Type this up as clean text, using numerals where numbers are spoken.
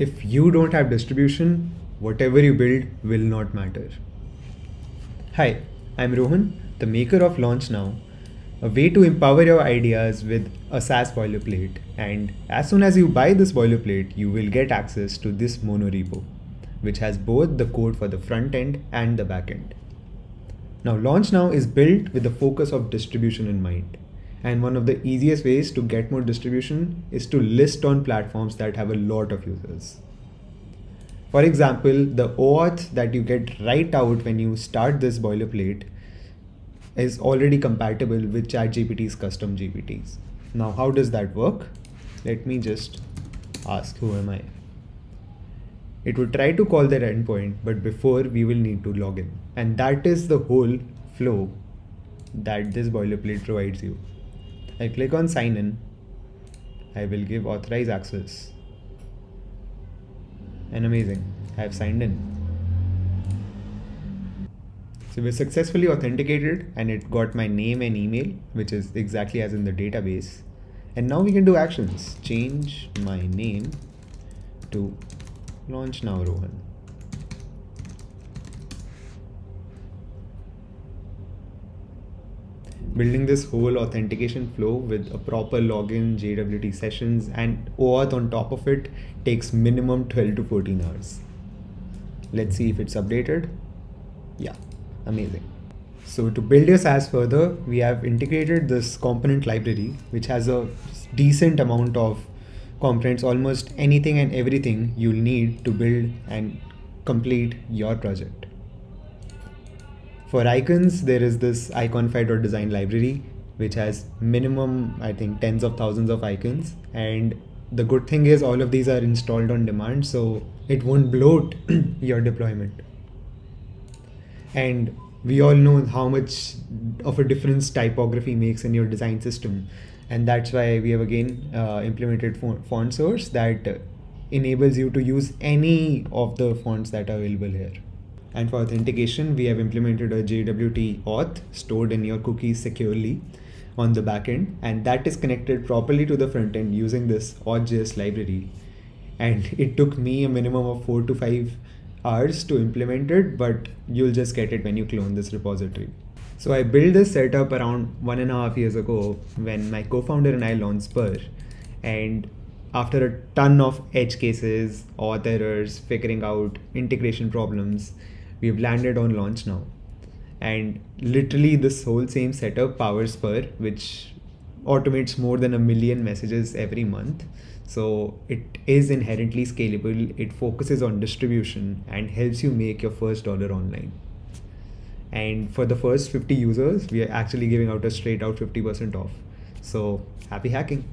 If you don't have distribution, whatever you build will not matter. Hi, I'm Rohan, the maker of Launchnow, a way to empower your ideas with a SaaS boilerplate. And as soon as you buy this boilerplate, you will get access to this monorepo, which has both the code for the front end and the back end. Now, Launchnow is built with the focus of distribution in mind. And one of the easiest ways to get more distribution is to list on platforms that have a lot of users. For example, the OAuth that you get right out when you start this boilerplate is already compatible with ChatGPT's custom GPTs. Now, how does that work? Let me just ask, who am I? It would try to call their endpoint, but before we will need to log in. And that is the whole flow that this boilerplate provides you. I click on sign in. I will give authorize access. And amazing, I have signed in. So we're successfully authenticated and it got my name and email, which is exactly as in the database. And now we can do actions. Change my name to Launchnow Rohan. Building this whole authentication flow with a proper login, JWT sessions, and OAuth on top of it takes minimum 12 to 14 hours. Let's see if it's updated. Yeah, amazing. So to build your SaaS further, we have integrated this component library, which has a decent amount of components, almost anything and everything you'll need to build and complete your project. For icons, there is this iconify.design library, which has minimum, I think, tens of thousands of icons. And the good thing is all of these are installed on demand, so it won't bloat your deployment. And we all know how much of a difference typography makes in your design system. And that's why we have again implemented font source that enables you to use any of the fonts that are available here. And for authentication, we have implemented a JWT auth stored in your cookies securely on the backend, and that is connected properly to the front end using this auth.js library. And it took me a minimum of 4 to 5 hours to implement it, but you'll just get it when you clone this repository. So I built this setup around 1.5 years ago when my co-founder and I launched Spur. And after a ton of edge cases, auth errors, figuring out integration problems, we've landed on Launchnow. And literally this whole same setup powers Spur, which automates more than 1 million messages every month. So it is inherently scalable. It focuses on distribution and helps you make your first dollar online. And for the first 50 users, we are actually giving out a straight out 50% off. So happy hacking.